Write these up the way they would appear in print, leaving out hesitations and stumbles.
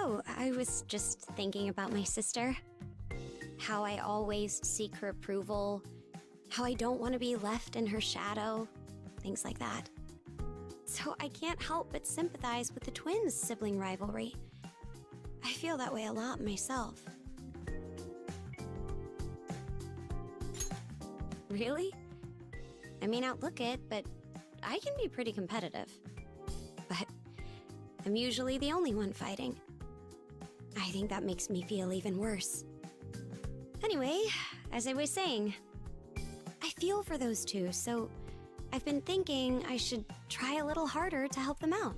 Oh, I was just thinking about my sister. How I always seek her approval. How I don't want to be left in her shadow. Things like that. So I can't help but sympathize with the twins' sibling rivalry. I feel that way a lot myself. Really? I may not look it, but I can be pretty competitive. But I'm usually the only one fighting. I think that makes me feel even worse. Anyway, as I was saying, I feel for those two, so I've been thinking I should try a little harder to help them out.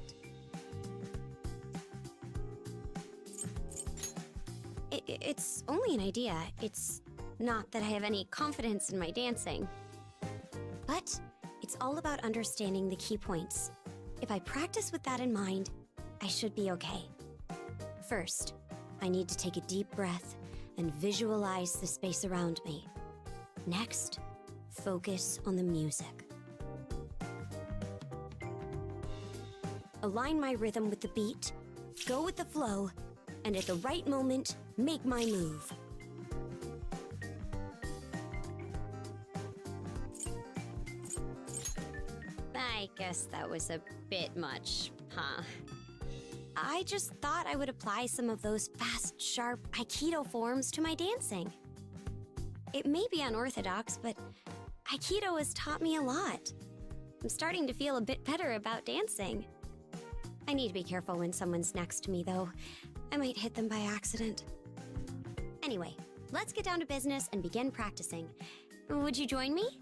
It's only an idea. It's not that I have any confidence in my dancing. But it's all about understanding the key points. If I practice with that in mind, I should be okay. First, I need to take a deep breath and visualize the space around me. Next, focus on the music. Align my rhythm with the beat, go with the flow, and at the right moment, make my move. I guess that was a bit much, huh? I just thought I would apply some of those fast, sharp Aikido forms to my dancing. It may be unorthodox, but Aikido has taught me a lot. I'm starting to feel a bit better about dancing. I need to be careful when someone's next to me, though. I might hit them by accident. Anyway, let's get down to business and begin practicing. Would you join me?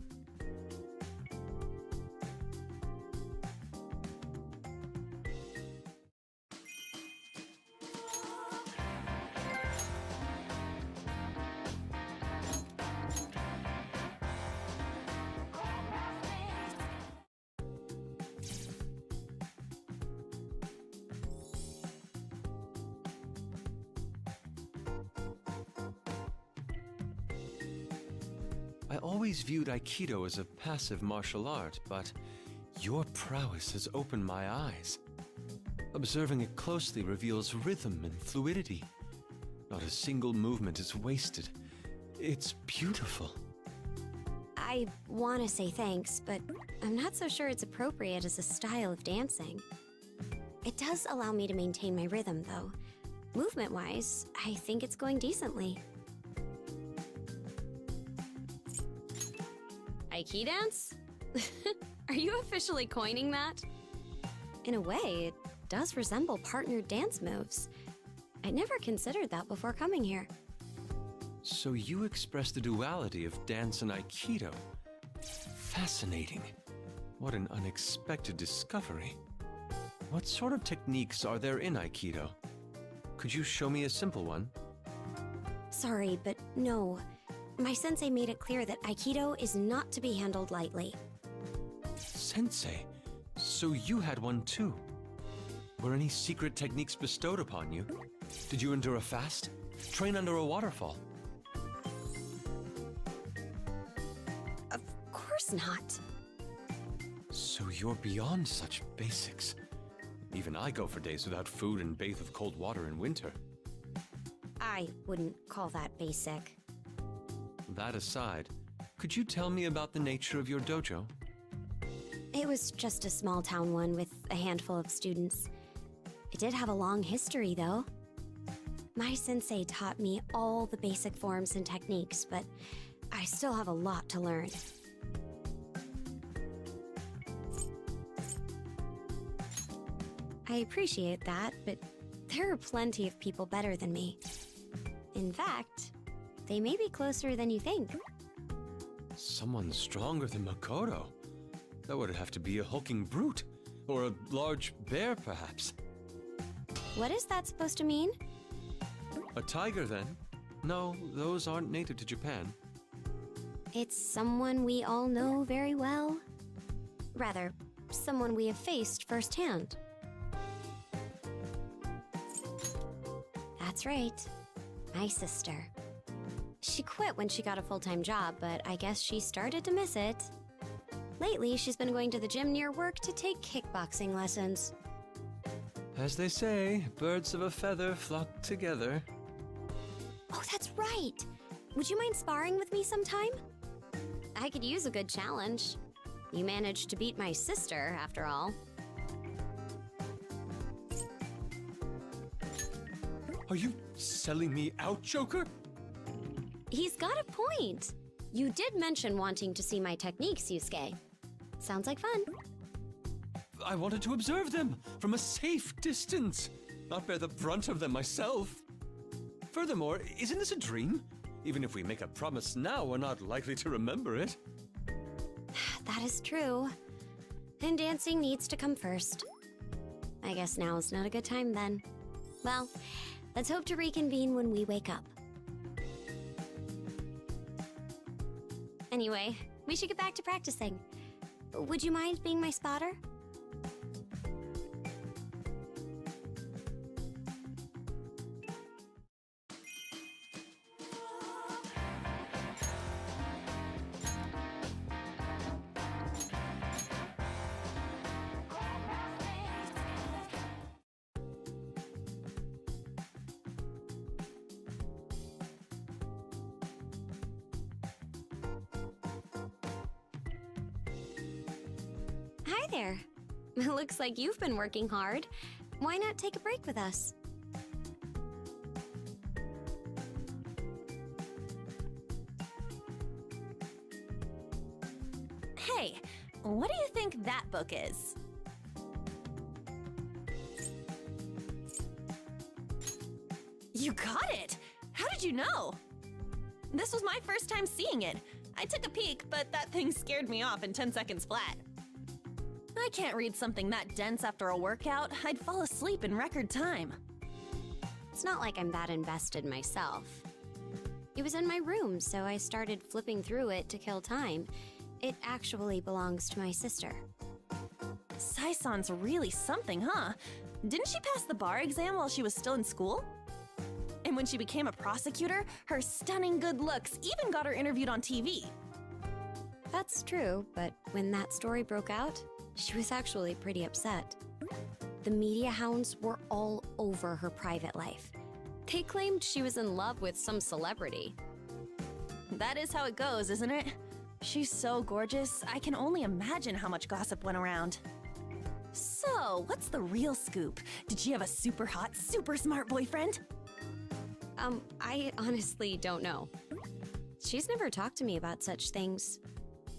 I always viewed Aikido as a passive martial art, but your prowess has opened my eyes. Observing it closely reveals rhythm and fluidity. Not a single movement is wasted. It's beautiful. I want to say thanks, but I'm not so sure it's appropriate as a style of dancing. It does allow me to maintain my rhythm, though. Movement-wise, I think it's going decently. Aiki dance? Are you officially coining that? In a way, it does resemble partnered dance moves. I'd never considered that before coming here. So you express the duality of dance and Aikido. Fascinating. What an unexpected discovery. What sort of techniques are there in Aikido? Could you show me a simple one? Sorry, but no. My sensei made it clear that Aikido is not to be handled lightly. Sensei? So you had one too? Were any secret techniques bestowed upon you? Did you endure a fast? Train under a waterfall? Of course not. So you're beyond such basics. Even I go for days without food and bathe with cold water in winter. I wouldn't call that basic. That aside, could you tell me about the nature of your dojo? It was just a small town one with a handful of students. It did have a long history, though. My sensei taught me all the basic forms and techniques, but I still have a lot to learn. I appreciate that, but there are plenty of people better than me. In fact, they may be closer than you think. Someone stronger than Makoto? That would have to be a hulking brute, or a large bear, perhaps. What is that supposed to mean? A tiger, then? No, those aren't native to Japan. It's someone we all know very well. Rather, someone we have faced firsthand. That's right. My sister. She quit when she got a full-time job, but I guess she started to miss it. Lately, she's been going to the gym near work to take kickboxing lessons. As they say, birds of a feather flock together. Oh, that's right. Would you mind sparring with me sometime? I could use a good challenge. You managed to beat my sister, after all. Are you selling me out, Joker? He's got a point. You did mention wanting to see my techniques, Yusuke. Sounds like fun. I wanted to observe them from a safe distance, not bear the brunt of them myself. Furthermore, isn't this a dream? Even if we make a promise now, we're not likely to remember it. That is true. And dancing needs to come first. I guess now is not a good time then. Well, let's hope to reconvene when we wake up. Anyway, we should get back to practicing. Would you mind being my spotter? Hi there. Looks like you've been working hard. Why not take a break with us? Hey, what do you think that book is? You got it! How did you know? This was my first time seeing it. I took a peek, but that thing scared me off in 10 seconds flat. I can't read something that dense after a workout. I'd fall asleep in record time. It's not like I'm that invested myself. It was in my room, so I started flipping through it to kill time. It actually belongs to my sister. Saison's really something, huh? Didn't she pass the bar exam while she was still in school? And when she became a prosecutor, her stunning good looks even got her interviewed on TV. That's true, but when that story broke out, she was actually pretty upset. The media hounds were all over her private life. They claimed she was in love with some celebrity. That is how it goes, isn't it? She's so gorgeous, I can only imagine how much gossip went around. So, what's the real scoop? Did she have a super hot, super smart boyfriend? I honestly don't know. She's never talked to me about such things,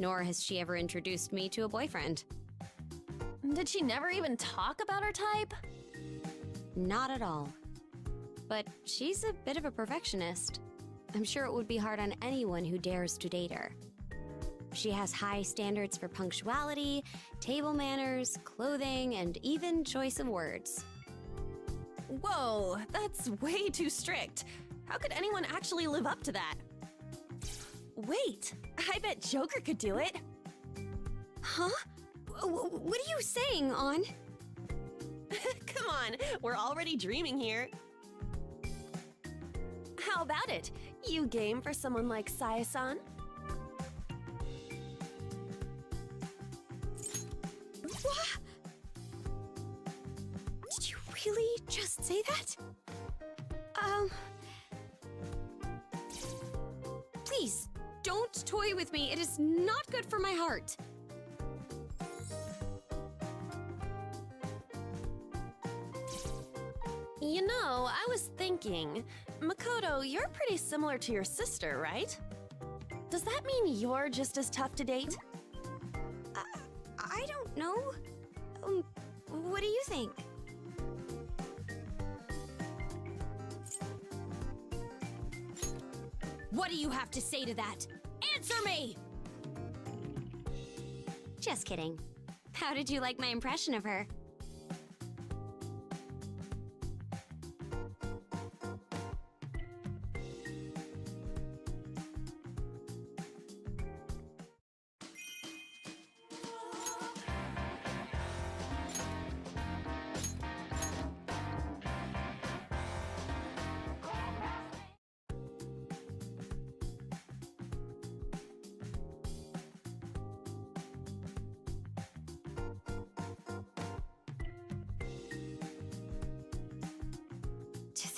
nor has she ever introduced me to a boyfriend. Did she never even talk about her type? Not at all. But she's a bit of a perfectionist. I'm sure it would be hard on anyone who dares to date her. She has high standards for punctuality, table manners, clothing, and even choice of words. Whoa, that's way too strict. How could anyone actually live up to that? Wait, I bet Joker could do it. Huh? What are you saying, On? Come on, we're already dreaming here. How about it? You game for someone like Sae-san? What? Did you really just say that? Please, don't toy with me. It is not good for my heart. You know, I was thinking, Makoto, you're pretty similar to your sister, right? Does that mean you're just as tough to date? I don't know. What do you think? What do you have to say to that? Answer me! Just kidding. How did you like my impression of her?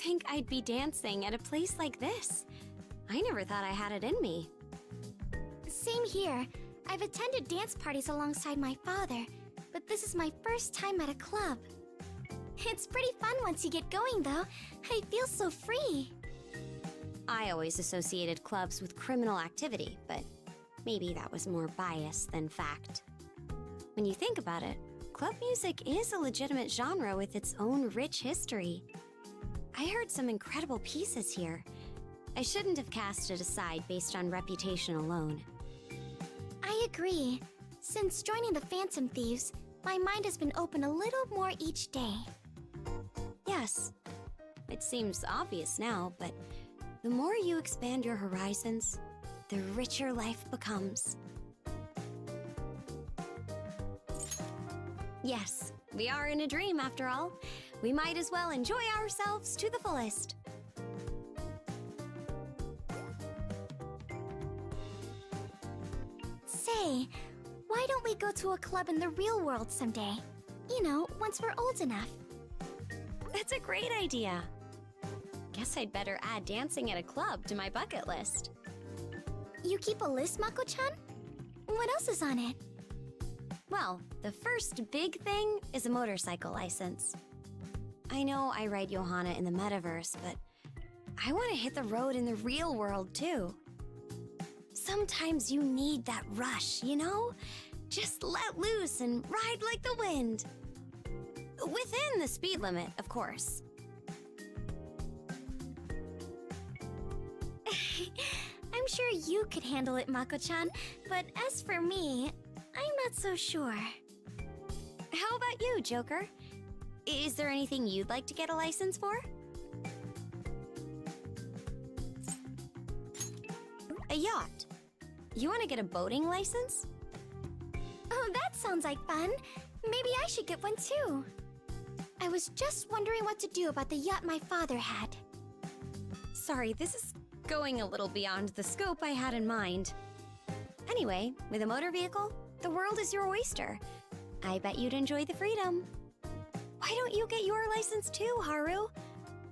think I'd be dancing at a place like this. I never thought I had it in me. Same here. I've attended dance parties alongside my father, but this is my first time at a club. It's pretty fun once you get going, though. I feel so free. I always associated clubs with criminal activity, but maybe that was more bias than fact. When you think about it, club music is a legitimate genre with its own rich history. I heard some incredible pieces here. I shouldn't have cast it aside based on reputation alone. I agree. Since joining the Phantom Thieves, my mind has been open a little more each day. Yes, it seems obvious now, but the more you expand your horizons, the richer life becomes. Yes, we are in a dream after all. We might as well enjoy ourselves to the fullest. Say, why don't we go to a club in the real world someday? You know, once we're old enough. That's a great idea. Guess I'd better add dancing at a club to my bucket list. You keep a list, Mako-chan? What else is on it? Well, the first big thing is a motorcycle license. I know I ride Johanna in the metaverse, but I want to hit the road in the real world too. Sometimes you need that rush, you know? Just let loose and ride like the wind. Within the speed limit, of course. I'm sure you could handle it, Mako-chan, but as for me, I'm not so sure. How about you, Joker? Is there anything you'd like to get a license for? A yacht. You want to get a boating license? Oh, that sounds like fun. Maybe I should get one too. I was just wondering what to do about the yacht my father had. Sorry, this is going a little beyond the scope I had in mind. Anyway, with a motor vehicle, the world is your oyster. I bet you'd enjoy the freedom. Why don't you get your license too, Haru?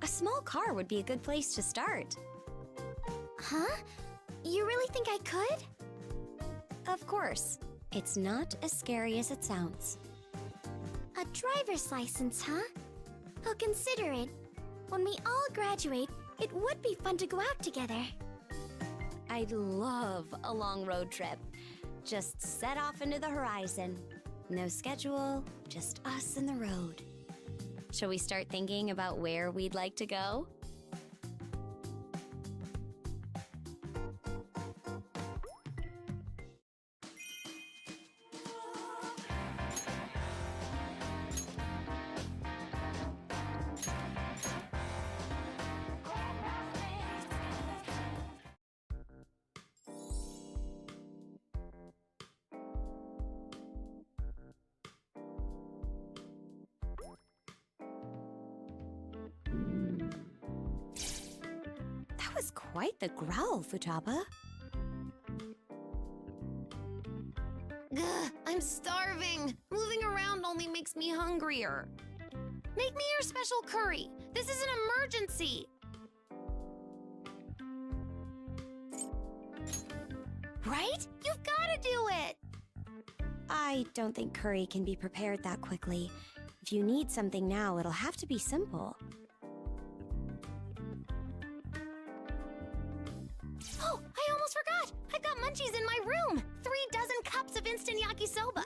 A small car would be a good place to start. Huh? You really think I could? Of course. It's not as scary as it sounds. A driver's license, huh? I'll consider it. When we all graduate, it would be fun to go out together. I'd love a long road trip. Just set off into the horizon. No schedule, just us and the road. Shall we start thinking about where we'd like to go? That was quite the growl, Futaba. Ugh, I'm starving. Moving around only makes me hungrier. Make me your special curry. This is an emergency. Right? You've got to do it. I don't think curry can be prepared that quickly. If you need something now, it'll have to be simple. Oh, I almost forgot. I've got munchies in my room. 3 dozen cups of instant yakisoba.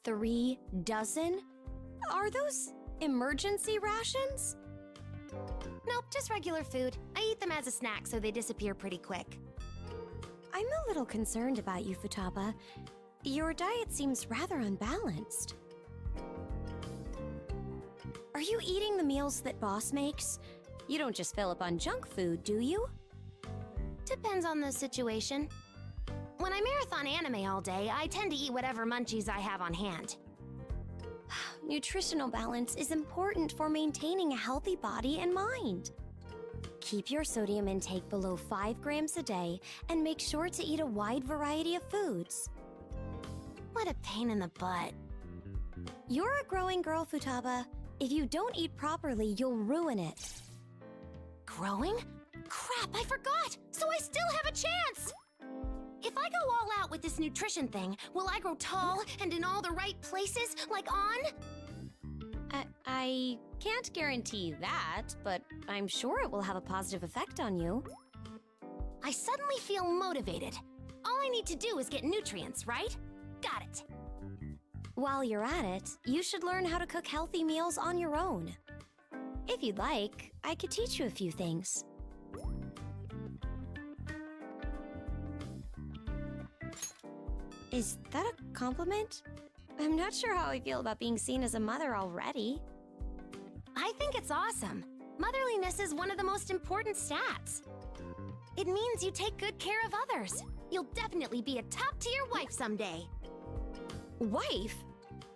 3 dozen? Are those emergency rations? Nope, just regular food. I eat them as a snack, so they disappear pretty quick. I'm a little concerned about you, Futaba. Your diet seems rather unbalanced. Are you eating the meals that Boss makes? You don't just fill up on junk food, do you? Depends on the situation. When I marathon anime all day, I tend to eat whatever munchies I have on hand. Nutritional balance is important for maintaining a healthy body and mind. Keep your sodium intake below 5 grams a day and make sure to eat a wide variety of foods. What a pain in the butt. You're a growing girl, Futaba. If you don't eat properly, you'll ruin it. growing? Crap, I forgot! So I still have a chance! If I go all out with this nutrition thing, will I grow tall and in all the right places, like On? I can't guarantee that, but I'm sure it will have a positive effect on you. I suddenly feel motivated. All I need to do is get nutrients, right? Got it. While you're at it, you should learn how to cook healthy meals on your own. If you'd like, I could teach you a few things. Is that a compliment? I'm not sure how I feel about being seen as a mother already. I think it's awesome. Motherliness is one of the most important stats. It means you take good care of others. You'll definitely be a top-tier wife someday. Wife?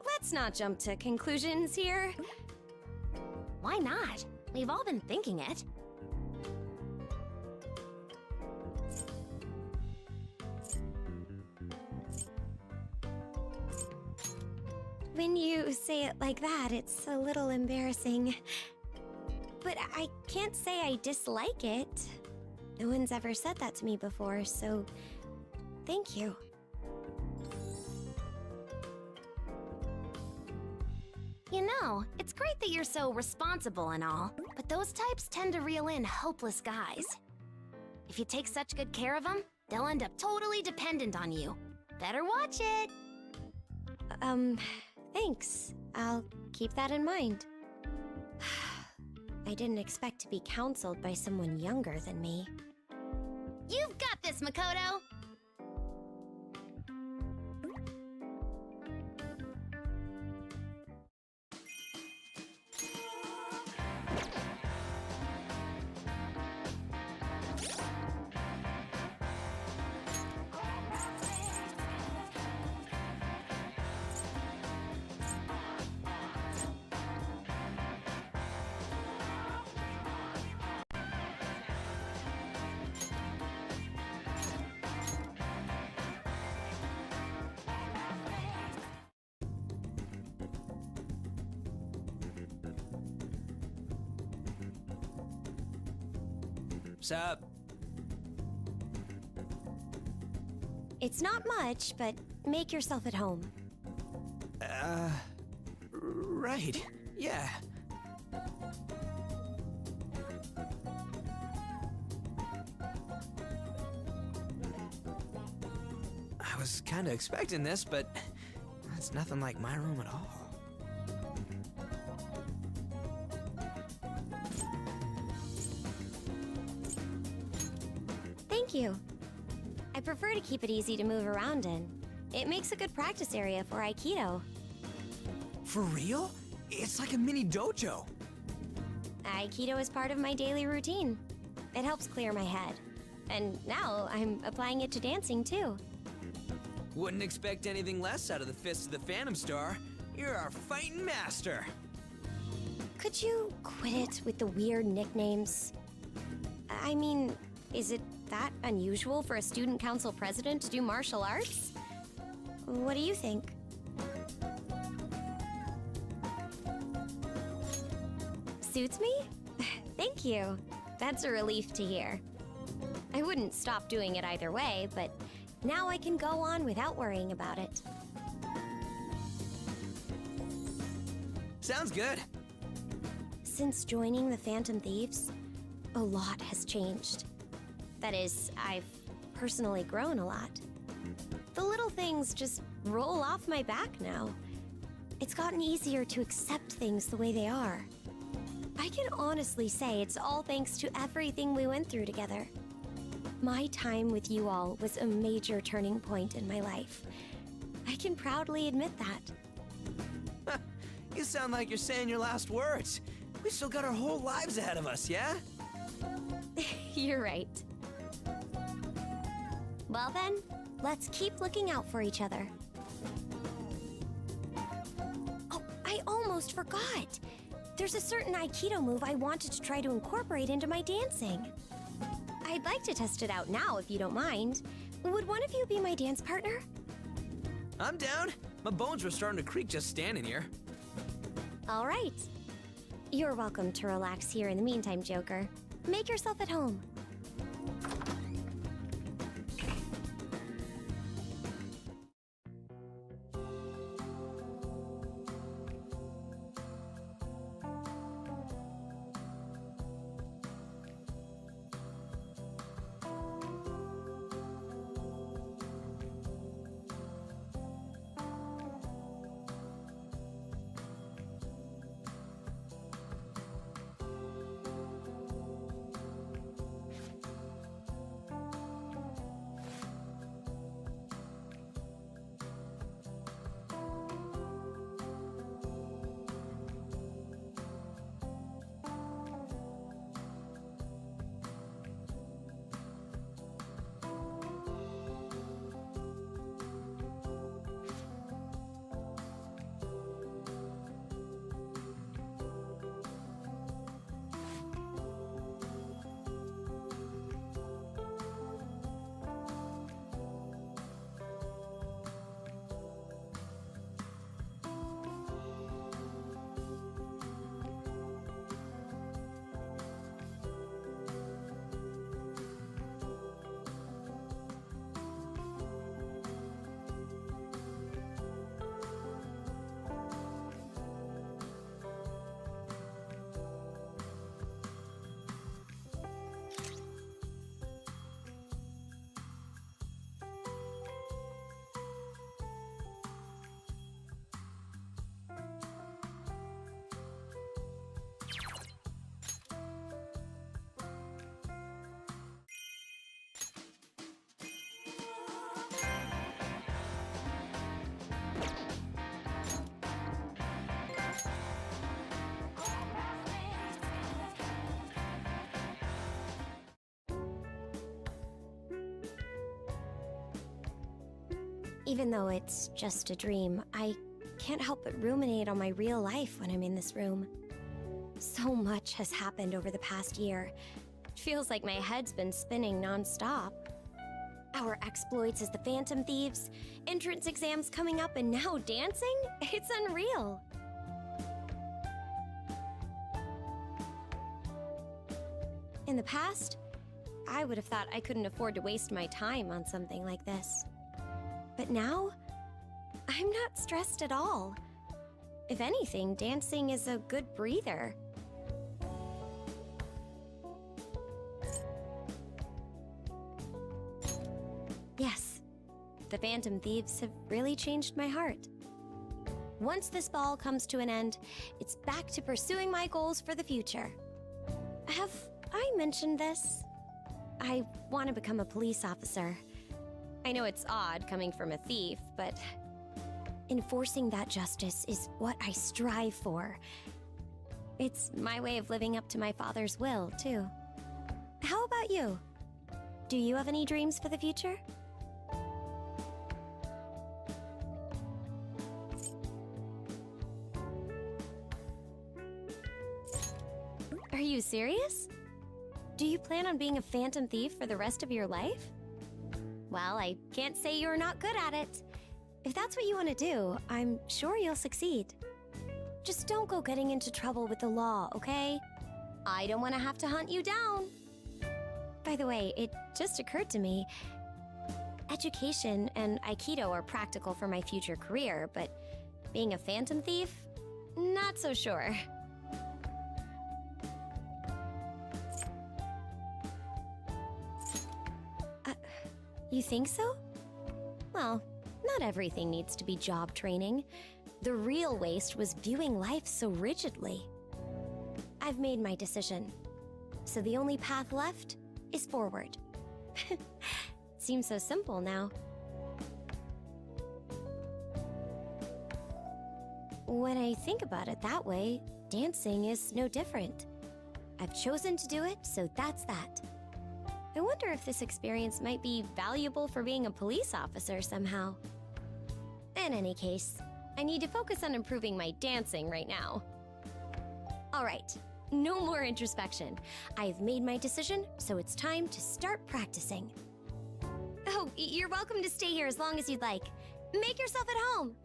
Let's not jump to conclusions here. Why not? We've all been thinking it. When you say it like that, it's a little embarrassing. But I can't say I dislike it. No one's ever said that to me before, so thank you. You know, it's great that you're so responsible and all, but those types tend to reel in hopeless guys. If you take such good care of them, they'll end up totally dependent on you. Better watch it. Thanks. I'll keep that in mind. I didn't expect to be counseled by someone younger than me. You've got this, Makoto! Sup? It's not much, but make yourself at home. Right. Yeah. I was kinda expecting this, but it's nothing like my room at all. Thank you. I prefer to keep it easy to move around in. It makes a good practice area for Aikido. For real? It's like a mini dojo. Aikido is part of my daily routine. It helps clear my head. And now I'm applying it to dancing too. Wouldn't expect anything less out of the Fist of the Phantom Star. You're our fighting master. Could you quit it with the weird nicknames? I mean, is it that unusual for a student council president to do martial arts? What do you think? Suits me? Thank you. That's a relief to hear. I wouldn't stop doing it either way, but now I can go on without worrying about it. Sounds good. Since joining the Phantom Thieves, a lot has changed. That is, I've personally grown a lot. The little things just roll off my back now. It's gotten easier to accept things the way they are. I can honestly say it's all thanks to everything we went through together. My time with you all was a major turning point in my life. I can proudly admit that. You sound like you're saying your last words. We still got our whole lives ahead of us, yeah? You're right. Well then, let's keep looking out for each other. Oh, I almost forgot! There's a certain Aikido move I wanted to try to incorporate into my dancing. I'd like to test it out now, if you don't mind. Would one of you be my dance partner? I'm down. My bones were starting to creak just standing here. All right. You're welcome to relax here in the meantime, Joker. Make yourself at home. Even though it's just a dream, I can't help but ruminate on my real life when I'm in this room. So much has happened over the past year. It feels like my head's been spinning non-stop. Our exploits as the Phantom Thieves, entrance exams coming up, and now dancing? It's unreal. In the past, I would have thought I couldn't afford to waste my time on something like this. But now, I'm not stressed at all. If anything, dancing is a good breather. Yes, the Phantom Thieves have really changed my heart. Once this ball comes to an end, it's back to pursuing my goals for the future. Have I mentioned this? I want to become a police officer. I know it's odd coming from a thief, but enforcing that justice is what I strive for. It's my way of living up to my father's will, too. How about you? Do you have any dreams for the future? Are you serious? Do you plan on being a Phantom Thief for the rest of your life? Well, I can't say you're not good at it. If that's what you want to do, I'm sure you'll succeed. Just don't go getting into trouble with the law, okay? I don't want to have to hunt you down. By the way, it just occurred to me. Education and Aikido are practical for my future career, but being a Phantom Thief? Not so sure. You think so? Well, not everything needs to be job training. The real waste was viewing life so rigidly. I've made my decision, so the only path left is forward. Seems so simple now. When I think about it that way, dancing is no different. I've chosen to do it, so that's that. I wonder if this experience might be valuable for being a police officer somehow. In any case, I need to focus on improving my dancing right now. All right, no more introspection. I've made my decision, so it's time to start practicing. Oh, you're welcome to stay here as long as you'd like. Make yourself at home.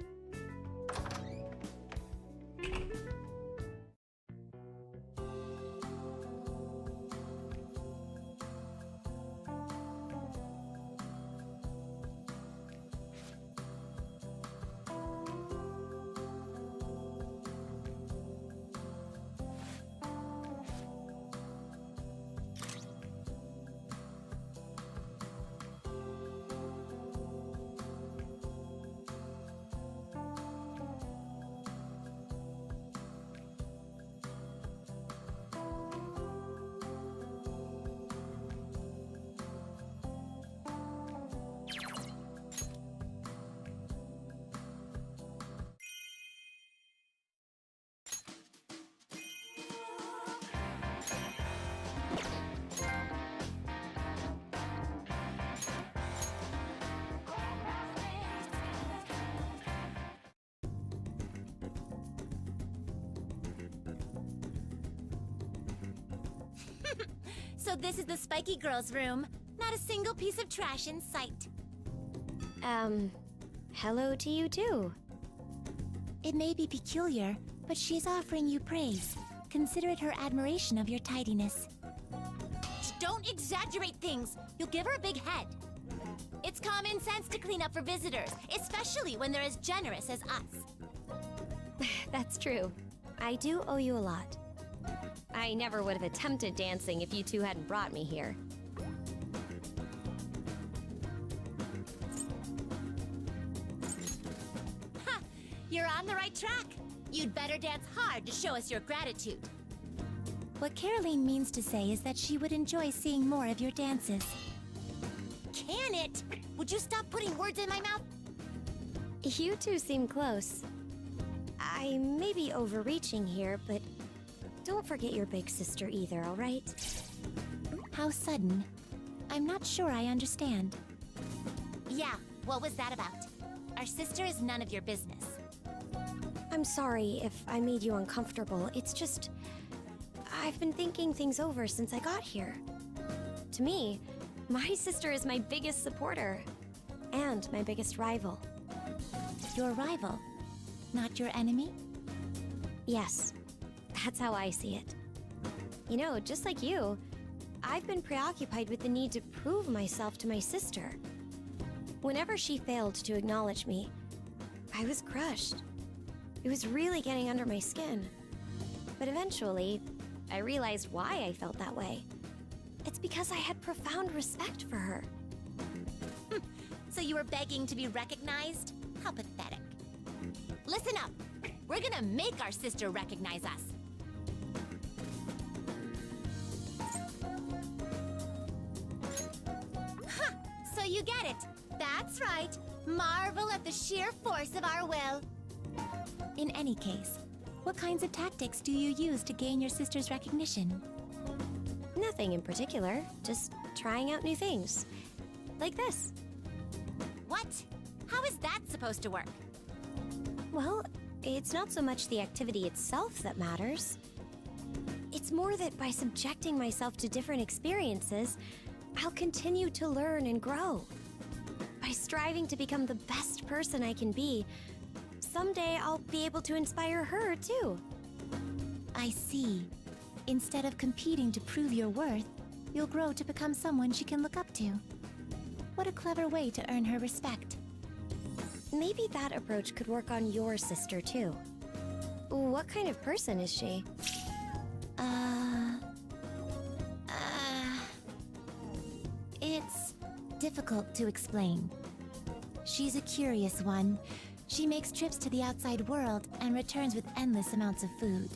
So this is the spiky girl's room. Not a single piece of trash in sight. Hello to you too. It may be peculiar, but she's offering you praise. Consider it her admiration of your tidiness. Don't exaggerate things. You'll give her a big head. It's common sense to clean up for visitors, especially when they're as generous as us. That's true. I do owe you a lot. I never would have attempted dancing if you two hadn't brought me here. Ha! You're on the right track. You'd better dance hard to show us your gratitude. What Caroline means to say is that she would enjoy seeing more of your dances. Can it? Would you stop putting words in my mouth? You two seem close. I may be overreaching here, but don't forget your big sister either, all right? How sudden. I'm not sure I understand. Yeah, what was that about? Our sister is none of your business. I'm sorry if I made you uncomfortable. It's just, I've been thinking things over since I got here. To me, my sister is my biggest supporter and my biggest rival. Your rival, not your enemy? Yes, that's how I see it. You know, just like you, I've been preoccupied with the need to prove myself to my sister. Whenever she failed to acknowledge me, I was crushed. It was really getting under my skin. But eventually, I realized why I felt that way. It's because I had profound respect for her. So you were begging to be recognized? How pathetic. Listen up. We're gonna make our sister recognize us. Huh, so you get it. That's right. Marvel at the sheer force of our will. In any case, what kinds of tactics do you use to gain your sister's recognition? Nothing in particular, just trying out new things. Like this. What? How is that supposed to work? Well, it's not so much the activity itself that matters. It's more that by subjecting myself to different experiences, I'll continue to learn and grow. By striving to become the best person I can be, someday I'll be able to inspire her too. I see. Instead of competing to prove your worth, you'll grow to become someone she can look up to. What a clever way to earn her respect. Maybe that approach could work on your sister too. What kind of person is she? It's difficult to explain. She's a curious one. She makes trips to the outside world and returns with endless amounts of food.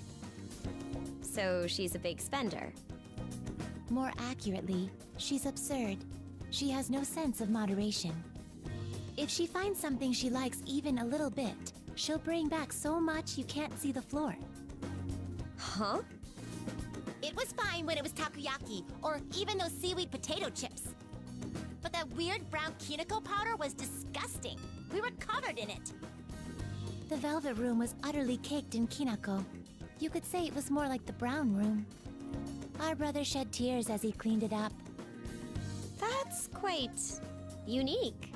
So she's a big spender. More accurately, she's absurd. She has no sense of moderation. If she finds something she likes even a little bit, she'll bring back so much you can't see the floor. Huh? It was fine when it was takoyaki, or even those seaweed potato chips. But that weird brown kinako powder was disgusting. We were covered in it. The velvet room was utterly caked in kinako. You could say it was more like the brown room. Our brother shed tears as he cleaned it up. That's quite unique.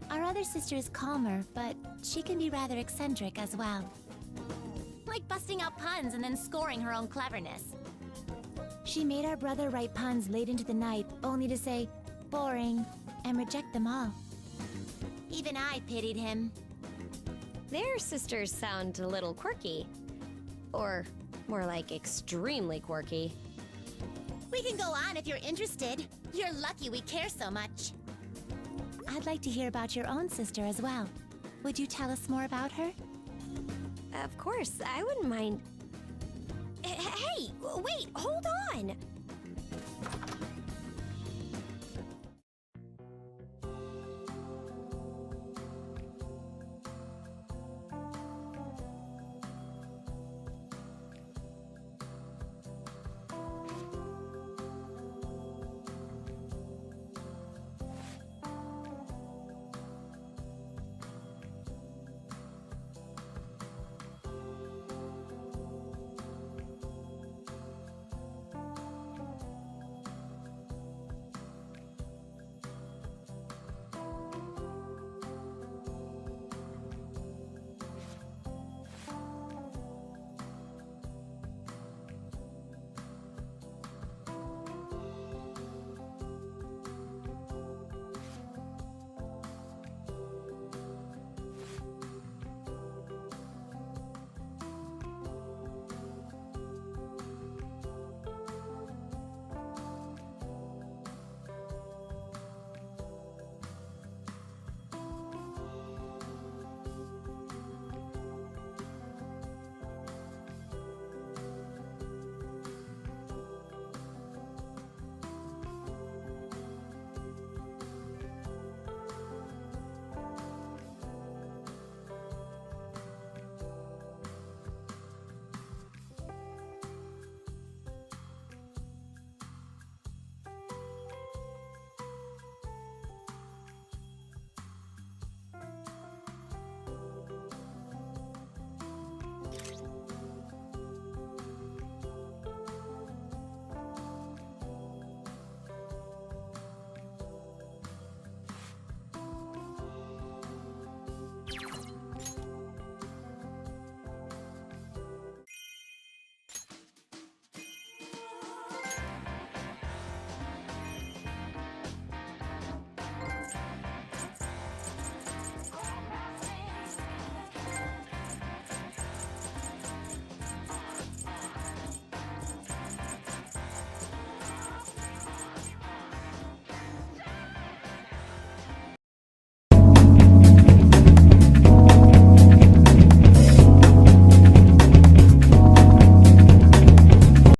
Our other sister is calmer, but she can be rather eccentric as well. Like busting out puns and then scoring her own cleverness. She made our brother write puns late into the night, only to say, boring, and reject them all. Even I pitied him. Their sisters sound a little quirky. Or more like extremely quirky. We can go on if you're interested. You're lucky we care so much. I'd like to hear about your own sister as well. Would you tell us more about her? Of course, I wouldn't mind. Hey, wait, hold on!